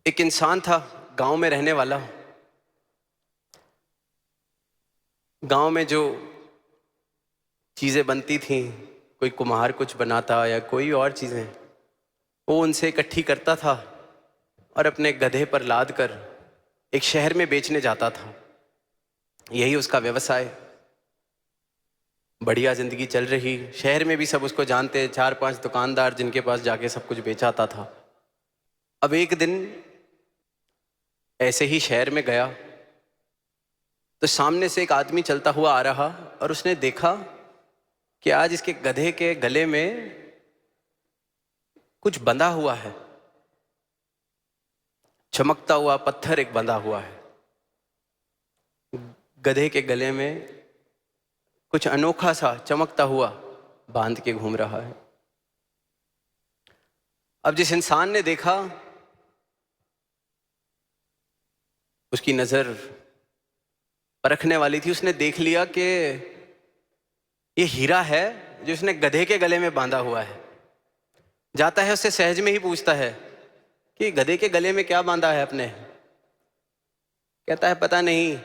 एक इंसान था गांव में रहने वाला। गांव में जो चीज़ें बनती थीं, कोई कुम्हार कुछ बनाता या कोई और चीज़ें, वो उनसे इकट्ठी करता था और अपने गधे पर लाद कर एक शहर में बेचने जाता था। यही उसका व्यवसाय। बढ़िया जिंदगी चल रही, शहर में भी सब उसको जानते, 4-5 दुकानदार जिनके पास जाके सब कुछ बेचाता था। अब एक दिन ऐसे ही शहर में गया तो सामने से एक आदमी चलता हुआ आ रहा और उसने देखा कि आज इसके गधे के गले में कुछ बंधा हुआ है। चमकता हुआ पत्थर एक बंधा हुआ है। गधे के गले में कुछ अनोखा सा चमकता हुआ बांध के घूम रहा है। अब जिस इंसान ने देखा, उसकी नजर परखने वाली थी, उसने देख लिया कि ये हीरा है जो उसने गधे के गले में बांधा हुआ है। जाता है, उससे सहज में ही पूछता है कि गधे के गले में क्या बांधा है अपने। कहता है पता नहीं,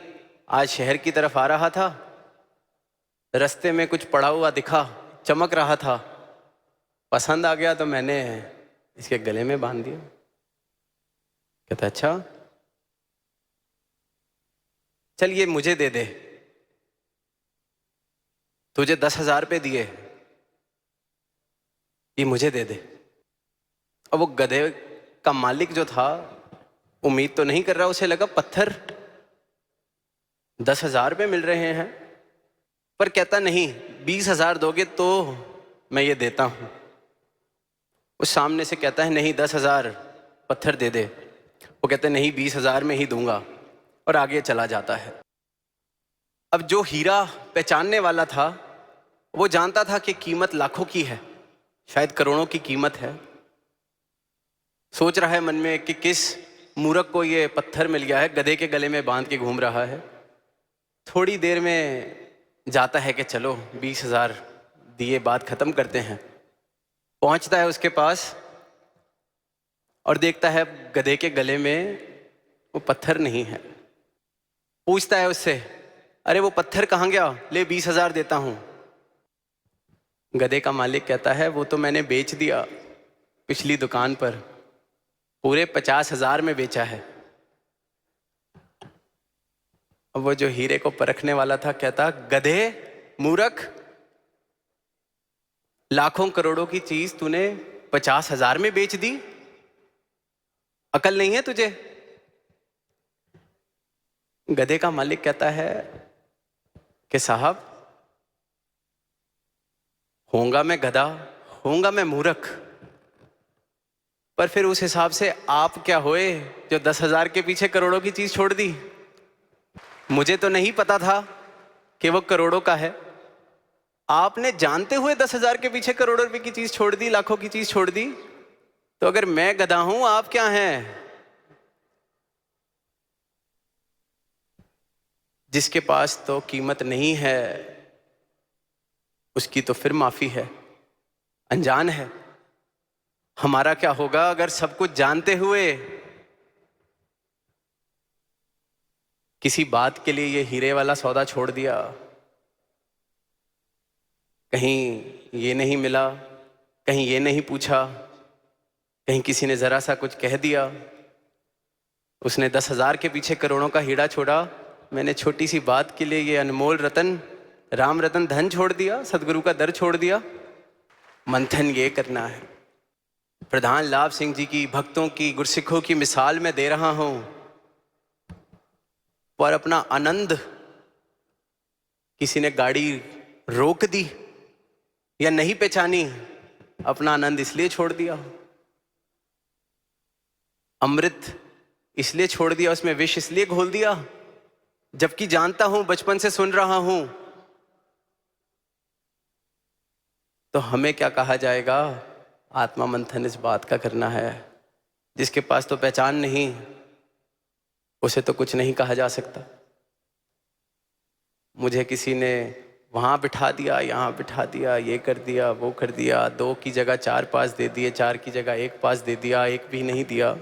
आज शहर की तरफ आ रहा था, रास्ते में कुछ पड़ा हुआ दिखा, चमक रहा था, पसंद आ गया तो मैंने इसके गले में बांध दिया। कहता अच्छा, चल ये मुझे दे दे। तुझे 10,000 रुपये दिए, ये मुझे दे दे। अब वो गधे का मालिक जो था, उम्मीद तो नहीं कर रहा, उसे लगा पत्थर 10,000 रुपये मिल रहे हैं, पर कहता नहीं, 20,000 दोगे तो मैं ये देता हूं। उस सामने से कहता है नहीं, 10,000 पत्थर दे दे। वो कहते नहीं, 20,000 में ही दूंगा, और आगे चला जाता है। अब जो हीरा पहचानने वाला था, वो जानता था कि कीमत लाखों की है, शायद करोड़ों की कीमत है। सोच रहा है मन में कि किस मूर्ख को ये पत्थर मिल गया है, गधे के गले में बांध के घूम रहा है। थोड़ी देर में जाता है कि चलो 20,000 दिए, बात खत्म करते हैं। पहुंचता है उसके पास और देखता है गधे के गले में वो पत्थर नहीं है। पूछता है उससे, अरे वो पत्थर कहाँ गया, ले 20,000 देता हूं। गधे का मालिक कहता है वो तो मैंने बेच दिया पिछली दुकान पर, पूरे 50,000 में बेचा है। अब वो जो हीरे को परखने वाला था कहता, गधे मूर्ख, लाखों करोड़ों की चीज तूने 50,000 में बेच दी, अकल नहीं है तुझे। गधे का मालिक कहता है कि साहब, होऊंगा मैं गधा, होऊंगा मैं मूर्ख, पर फिर उस हिसाब से आप क्या होए जो 10,000 के पीछे करोड़ों की चीज छोड़ दी। मुझे तो नहीं पता था कि वो करोड़ों का है। आपने जानते हुए 10,000 के पीछे करोड़ों रुपए की चीज छोड़ दी, लाखों की चीज छोड़ दी। तो अगर मैं गधा हूं, आप क्या हैं? जिसके पास तो कीमत नहीं है, उसकी तो फिर माफी है, अनजान है। हमारा क्या होगा अगर सब कुछ जानते हुए किसी बात के लिए ये हीरे वाला सौदा छोड़ दिया। कहीं ये नहीं मिला, कहीं ये नहीं पूछा, कहीं किसी ने जरा सा कुछ कह दिया। उसने 10,000 के पीछे करोड़ों का हीरा छोड़ा, मैंने छोटी सी बात के लिए ये अनमोल रतन, राम रतन धन छोड़ दिया, सदगुरु का दर छोड़ दिया। मंथन ये करना है। प्रधान लाभ सिंह जी की, भक्तों की, गुरसिखों की मिसाल मैं दे रहा हूं, पर अपना आनंद किसी ने गाड़ी रोक दी या नहीं पहचानी, अपना आनंद इसलिए छोड़ दिया, अमृत इसलिए छोड़ दिया, उसमें विष इसलिए घोल दिया, जबकि जानता हूं, बचपन से सुन रहा हूं। तो हमें क्या कहा जाएगा? आत्मा मंथन इस बात का करना है। जिसके पास तो पहचान नहीं, उसे तो कुछ नहीं कहा जा सकता। मुझे किसी ने वहां बिठा दिया, यहां बिठा दिया, ये कर दिया, वो कर दिया, 2 की जगह 4 पास दे दिए, 4 की जगह 1 पास दे दिया, 1 भी नहीं दिया।